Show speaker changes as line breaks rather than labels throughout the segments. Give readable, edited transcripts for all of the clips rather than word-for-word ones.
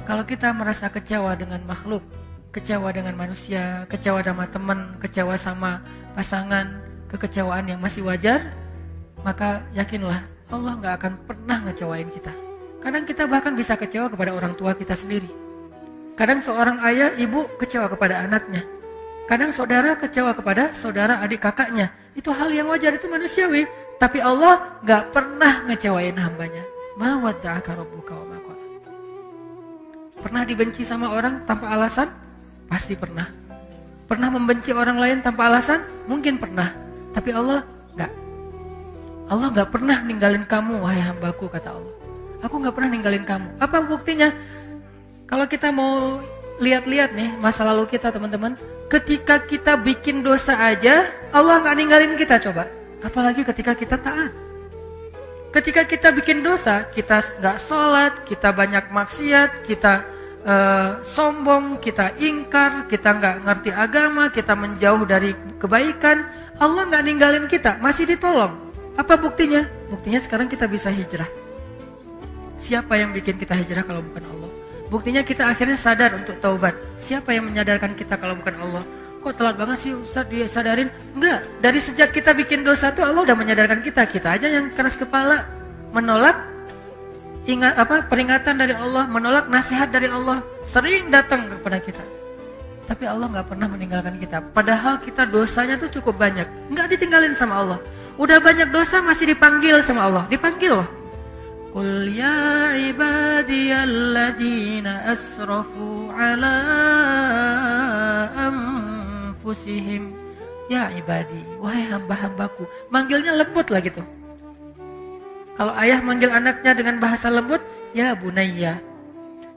Kalau kita merasa kecewa dengan makhluk, kecewa dengan manusia, kecewa sama teman, kecewa sama pasangan, kekecewaan yang masih wajar, maka yakinlah Allah gak akan pernah ngecewain kita. Kadang kita bahkan bisa kecewa kepada orang tua kita sendiri. Kadang seorang ayah, ibu kecewa kepada anaknya. Kadang saudara kecewa kepada saudara, adik, kakaknya. Itu hal yang wajar, itu manusiawi. Tapi Allah gak pernah ngecewain hambanya. Ma wadda'aka rabbuka wa ma qala. Pernah dibenci sama orang tanpa alasan? Pasti pernah. Pernah membenci orang lain tanpa alasan? Mungkin pernah. Tapi Allah gak. Allah gak pernah ninggalin kamu, wahai hambaku, kata Allah. Aku gak pernah ninggalin kamu. Apa buktinya? Kalau kita mau lihat-lihat nih masa lalu kita, teman-teman, ketika kita bikin dosa aja Allah gak ninggalin kita, coba. Apalagi ketika kita taat. Ketika kita bikin dosa, kita gak sholat, kita banyak maksiat, kita sombong, kita ingkar, kita gak ngerti agama, kita menjauh dari kebaikan, Allah gak ninggalin kita, masih ditolong. Apa buktinya? Buktinya sekarang kita bisa hijrah. Siapa yang bikin kita hijrah kalau bukan Allah? Buktinya kita akhirnya sadar untuk taubat. Siapa yang menyadarkan kita kalau bukan Allah? Kok telat banget sih Ustaz disadarin? Enggak, dari sejak kita bikin dosa tuh Allah udah menyadarkan kita. Kita aja yang keras kepala, menolak peringatan dari Allah, menolak nasihat dari Allah, sering datang kepada kita. Tapi Allah gak pernah meninggalkan kita. Padahal kita dosanya tuh cukup banyak, gak ditinggalin sama Allah. Udah banyak dosa masih dipanggil sama Allah. Dipanggil loh. Qul ya ibadiyalladzina asrafu ala anfusihim. Ya ibadi, wahai hamba-hambaku. Manggilnya lembut lah gitu. Kalau ayah manggil anaknya dengan bahasa lembut, ya bunayya.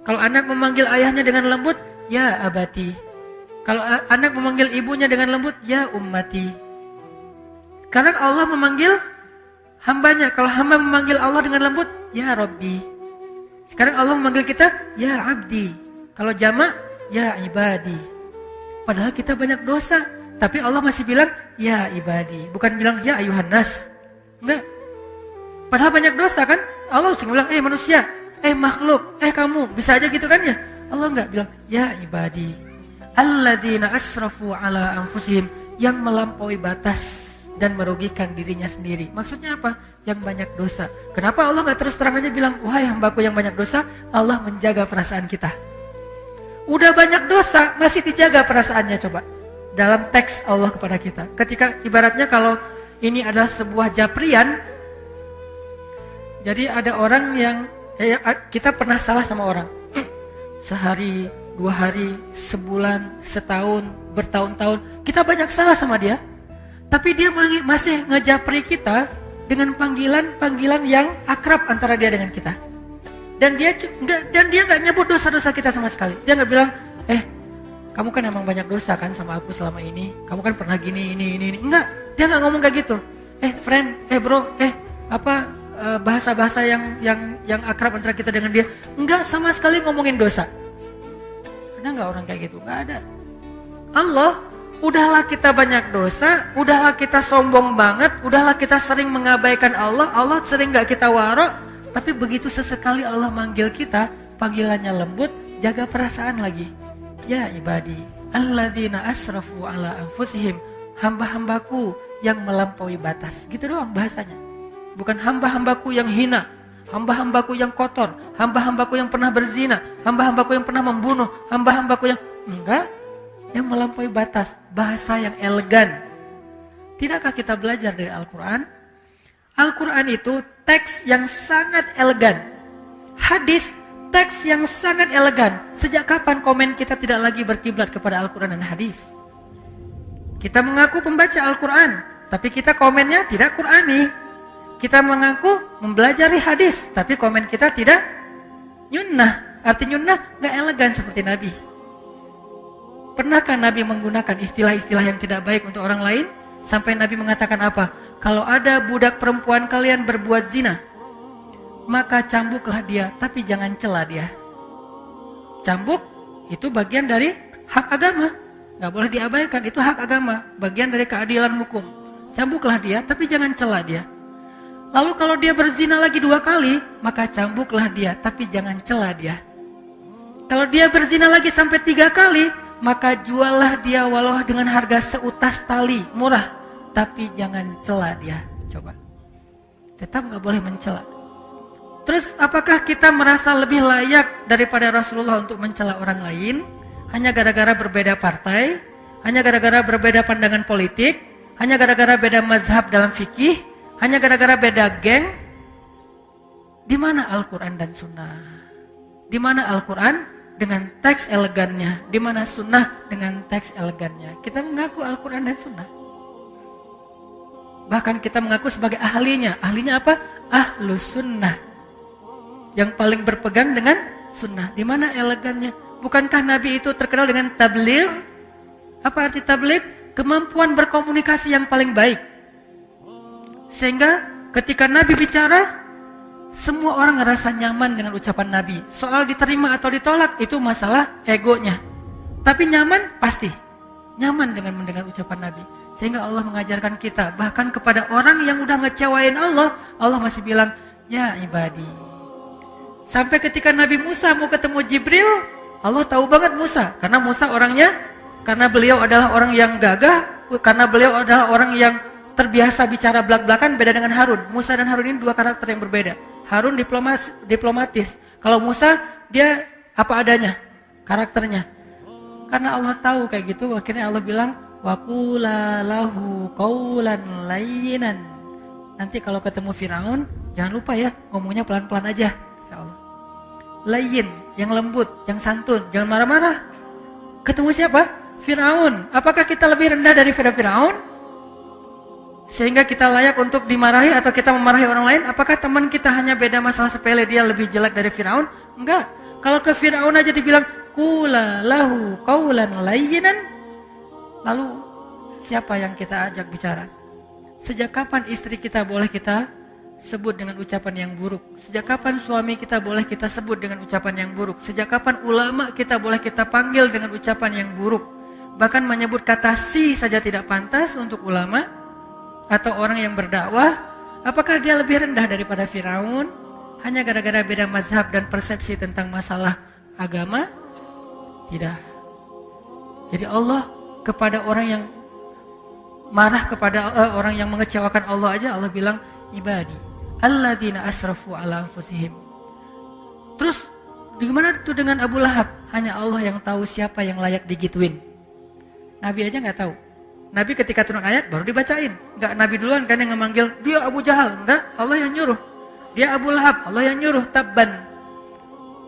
Kalau anak memanggil ayahnya dengan lembut, ya abati. Kalau anak memanggil ibunya dengan lembut, ya ummati. Sekarang Allah memanggil hambanya. Kalau hamba memanggil Allah dengan lembut, ya Rabbi. Sekarang Allah memanggil kita, ya abdi. Kalau jamak, ya ibadi. Padahal kita banyak dosa, tapi Allah masih bilang, ya ibadi. Bukan bilang, ya ayuhan nas. Enggak. Padahal banyak dosa kan? Allah langsung bilang, manusia, makhluk, kamu. Bisa aja gitu kan ya? Allah enggak bilang, ya ibadi. Alladzina asrafu ala anfusihim. Yang melampaui batas dan merugikan dirinya sendiri. Maksudnya apa? Yang banyak dosa. Kenapa Allah enggak terus terang aja bilang, wahai hambaku yang banyak dosa? Allah menjaga perasaan kita. Udah banyak dosa, masih dijaga perasaannya, coba. Dalam teks Allah kepada kita. Ketika ibaratnya kalau ini adalah sebuah japrian, jadi ada orang yang kita pernah salah sama orang. Sehari, 2 hari, sebulan, setahun, bertahun-tahun. Kita banyak salah sama dia. Tapi dia masih ngejapri kita dengan panggilan-panggilan yang akrab antara dia dengan kita. Dan dia nggak nyebut dosa-dosa kita sama sekali. Dia nggak bilang, kamu kan emang banyak dosa kan sama aku selama ini. Kamu kan pernah gini, ini. Enggak, dia nggak ngomong kayak gitu. Friend, bro, bahasa-bahasa yang akrab antara kita dengan dia. Enggak sama sekali ngomongin dosa. Ada enggak orang kayak gitu? Enggak ada. Allah, udahlah kita banyak dosa, udahlah kita sombong banget, udahlah kita sering mengabaikan Allah, Allah sering enggak kita waro, tapi begitu sesekali Allah manggil kita, panggilannya lembut, jaga perasaan lagi. Ya ibadi, alladzina asrafu ala anfusihim, hamba-hambaku yang melampaui batas. Gitu doang bahasanya. Bukan hamba-hambaku yang hina, hamba-hambaku yang kotor, hamba-hambaku yang pernah berzina, hamba-hambaku yang pernah membunuh, hamba-hambaku yang enggak, yang melampaui batas. Bahasa yang elegan. Tidakkah kita belajar dari Al-Quran? Al-Quran itu teks yang sangat elegan. Hadis, teks yang sangat elegan. Sejak kapan komen kita tidak lagi berkiblat kepada Al-Quran dan hadis? Kita mengaku pembaca Al-Quran, tapi kita komennya tidak Qurani. Kita mengaku mempelajari hadis, tapi komen kita tidak nyunnah. Arti nyunnah gak elegan seperti Nabi. Pernahkah Nabi menggunakan istilah-istilah yang tidak baik untuk orang lain? Sampai Nabi mengatakan apa? Kalau ada budak perempuan kalian berbuat zina, maka cambuklah dia, tapi jangan cela dia. Cambuk itu bagian dari hak agama. Gak boleh diabaikan, itu hak agama. Bagian dari keadilan hukum. Cambuklah dia, tapi jangan cela dia. Lalu kalau dia berzina lagi 2 kali, maka cambuklah dia, tapi jangan cela dia. Kalau dia berzina lagi sampai 3 kali, maka juallah dia walau dengan harga seutas tali, murah. Tapi jangan cela dia, coba. Tetap gak boleh mencela. Terus apakah kita merasa lebih layak daripada Rasulullah untuk mencela orang lain? Hanya gara-gara berbeda partai? Hanya gara-gara berbeda pandangan politik? Hanya gara-gara beda mazhab dalam fikih? Hanya gara-gara beda geng? Di mana Al-Quran dan Sunnah? Di mana Al-Quran dengan teks elegannya, di mana Sunnah dengan teks elegannya? Kita mengaku Al-Quran dan Sunnah. Bahkan kita mengaku sebagai ahlinya. Ahlinya apa? Ahlus Sunnah. Yang paling berpegang dengan Sunnah. Di mana elegannya? Bukankah Nabi itu terkenal dengan tabligh? Apa arti tabligh? Kemampuan berkomunikasi yang paling baik. Sehingga ketika Nabi bicara, semua orang ngerasa nyaman dengan ucapan Nabi. Soal diterima atau ditolak itu masalah egonya. Tapi nyaman pasti. Nyaman dengan mendengar ucapan Nabi. Sehingga Allah mengajarkan kita. Bahkan kepada orang yang udah ngecewain Allah, Allah masih bilang, ya ibadi. Sampai ketika Nabi Musa mau ketemu Jibril, Allah tahu banget Musa. Karena Musa orangnya, karena beliau adalah orang yang gagah, karena beliau adalah orang yang terbiasa bicara belak-belakan, beda dengan Harun. Musa dan Harun ini 2 karakter yang berbeda. Harun diplomatis. Kalau Musa, dia apa adanya karakternya. Karena Allah tahu kayak gitu, akhirnya Allah bilang, waqula lahu qawlan layyinan. Nanti kalau ketemu Firaun, jangan lupa ya, ngomongnya pelan-pelan aja, ya Allah. Layyin, yang lembut, yang santun, jangan marah-marah. Ketemu siapa? Firaun. Apakah kita lebih rendah dari Firaun? Sehingga kita layak untuk dimarahi atau kita memarahi orang lain? Apakah teman kita hanya beda masalah sepele, dia lebih jelek dari Firaun? Enggak. Kalau ke Firaun aja dibilang qula lahu qawlan layyinan, lalu siapa yang kita ajak bicara? Sejak kapan istri kita boleh kita sebut dengan ucapan yang buruk? Sejak kapan suami kita boleh kita sebut dengan ucapan yang buruk? Sejak kapan ulama kita boleh kita panggil dengan ucapan yang buruk? Bahkan menyebut kata si saja tidak pantas untuk ulama atau orang yang berdakwah. Apakah dia lebih rendah daripada Firaun hanya gara-gara beda mazhab dan persepsi tentang masalah agama? Tidak. Jadi Allah kepada orang yang marah, kepada orang yang mengecewakan Allah aja, Allah bilang ibadi alladzina asrafu ala anfusihim. Terus bagaimana itu dengan Abu Lahab? Hanya Allah yang tahu siapa yang layak digituin. Nabi aja nggak tahu. Nabi ketika turun ayat baru dibacain. Enggak Nabi duluan kan yang memanggil, dia Abu Jahal. Enggak, Allah yang nyuruh. Dia Abu Lahab, Allah yang nyuruh, tabban.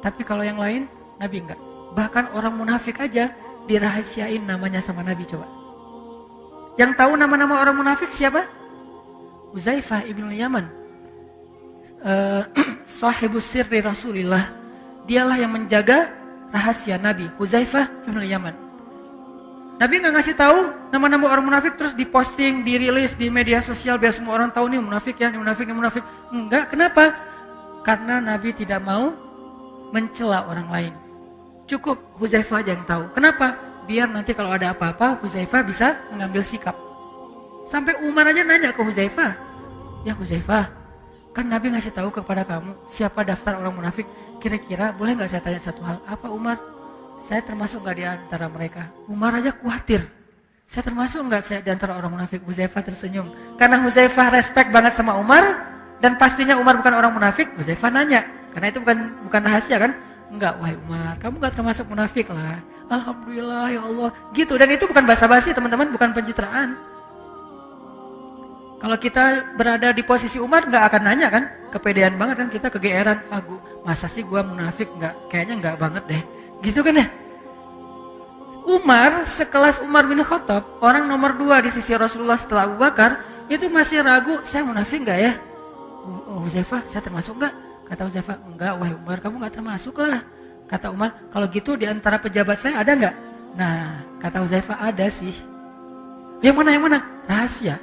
Tapi kalau yang lain, Nabi enggak. Bahkan orang munafik aja dirahasiain namanya sama Nabi, coba. Yang tahu nama-nama orang munafik siapa? Huzaifah ibn Yaman. Sahibus sirri Rasulillah. Dialah yang menjaga rahasia Nabi, Huzaifah ibn Yaman. Nabi nggak ngasih tahu nama-nama orang munafik terus diposting, dirilis di media sosial biar semua orang tahu nih munafik ya, nih munafik, nih munafik. Enggak, kenapa? Karena Nabi tidak mau mencela orang lain. Cukup Huzaifah aja yang tahu. Kenapa? Biar nanti kalau ada apa-apa Huzaifah bisa mengambil sikap. Sampai Umar aja nanya ke Huzaifah, ya Huzaifah, kan Nabi ngasih tahu kepada kamu siapa daftar orang munafik. Kira-kira boleh nggak saya tanya satu hal? Apa Umar? Saya termasuk nggak di antara mereka? Umar aja khawatir. Saya termasuk nggak saya di antara orang munafik? Huzaifah tersenyum. Karena Huzaifah respect banget sama Umar dan pastinya Umar bukan orang munafik. Huzaifah nanya, karena itu bukan rahasia kan? Enggak, wahai Umar, kamu nggak termasuk munafik lah. Alhamdulillah ya Allah. Gitu, dan itu bukan basa-basi teman-teman, bukan pencitraan. Kalau kita berada di posisi Umar nggak akan nanya kan? Kepedean banget kan kita, kegeeran. Masa sih gua munafik? Kayaknya nggak banget deh. Gitu kan ya? Umar, sekelas Umar bin Khattab, orang nomor 2 di sisi Rasulullah setelah Abu Bakar, itu masih ragu, saya munafik nggak ya? Huzaifah, saya termasuk nggak? Kata Huzaifah, enggak, wahai Umar, kamu nggak termasuk lah. Kata Umar, kalau gitu di antara pejabat saya ada nggak? Nah, kata Huzaifah, ada sih. Yang mana? Rahasia.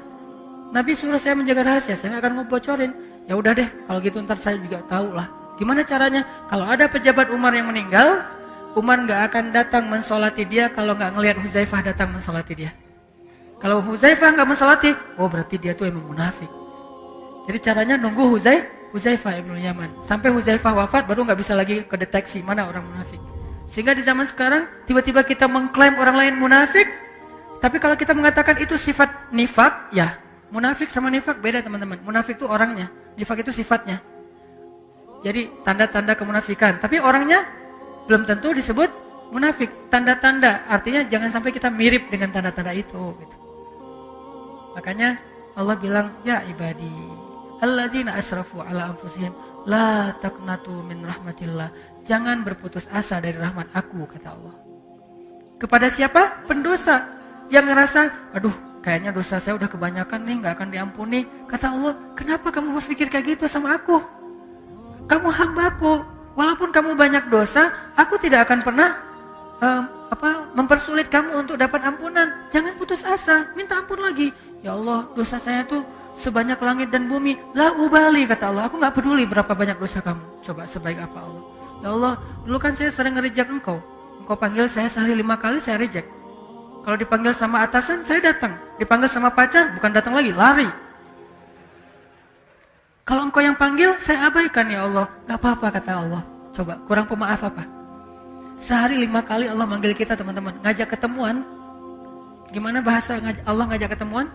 Nabi suruh saya menjaga rahasia, saya nggak akan ngebocorin. Ya udah deh, kalau gitu ntar saya juga tahu lah. Gimana caranya? Kalau ada pejabat Umar yang meninggal, Umar nggak akan datang mensolati dia kalau nggak ngelihat Huzaifah datang mensolati dia. Kalau Huzaifah nggak mensolati, oh berarti dia tuh emang munafik. Jadi caranya nunggu Huzaifah ibn Yaman sampai Huzaifah wafat baru nggak bisa lagi kedeteksi mana orang munafik. Sehingga di zaman sekarang tiba-tiba kita mengklaim orang lain munafik, tapi kalau kita mengatakan itu sifat nifak, ya munafik sama nifak beda teman-teman. Munafik itu orangnya, nifak itu sifatnya. Jadi tanda-tanda kemunafikan, tapi orangnya belum tentu disebut munafik. Tanda-tanda artinya jangan sampai kita mirip dengan tanda-tanda itu gitu. Makanya Allah bilang, ya ibadi alladzina asrafu ala anfusihim la taqnatu min rahmatillah. Jangan berputus asa dari rahmat aku, kata Allah. Kepada siapa? Pendosa yang ngerasa, aduh kayaknya dosa saya udah kebanyakan nih, gak akan diampuni. Kata Allah, kenapa kamu berpikir kayak gitu sama aku? Kamu hambaku, walaupun kamu banyak dosa, aku tidak akan pernah mempersulit kamu untuk dapat ampunan. Jangan putus asa, minta ampun lagi. Ya Allah, dosa saya tuh sebanyak langit dan bumi. La ubali, kata Allah, aku gak peduli berapa banyak dosa kamu. Coba sebaik apa Allah. Ya Allah, dulu kan saya sering nge-reject engkau. Engkau panggil saya sehari 5 kali, saya reject. Kalau dipanggil sama atasan, saya datang. Dipanggil sama pacar, bukan datang lagi, lari. Kalau engkau yang panggil, saya abaikan ya Allah. Gak apa-apa, kata Allah. Coba, kurang pemaaf apa? Sehari 5 kali Allah manggil kita, teman-teman. Ngajak ketemuan. Gimana bahasa Allah ngajak ketemuan?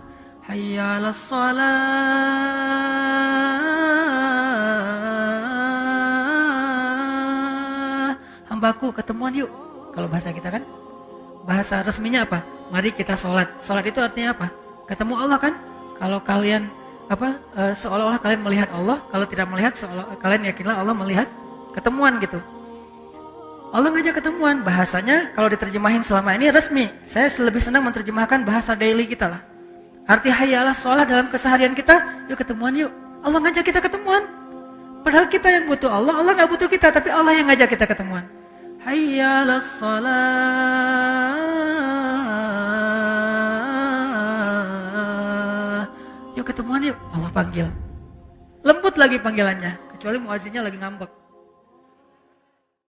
Hayya 'alas shalah. Hambaku, ketemuan yuk. Kalau bahasa kita kan? Bahasa resminya apa? Mari kita sholat. Sholat itu artinya apa? Ketemu Allah kan? Kalau kalian seolah-olah kalian melihat Allah, kalau tidak melihat kalian yakinlah Allah melihat, ketemuan gitu. Allah ngajak ketemuan, bahasanya kalau diterjemahin selama ini resmi. Saya lebih senang menerjemahkan bahasa daily kita lah. Arti hayya 'alas shalah dalam keseharian kita, yuk ketemuan yuk. Allah ngajak kita ketemuan. Padahal kita yang butuh Allah, Allah gak butuh kita, tapi Allah yang ngajak kita ketemuan. Hayya 'alas shalah. Yuk ketemuan yuk, Allah panggil. Lembut lagi panggilannya, kecuali muazinnya lagi ngambek.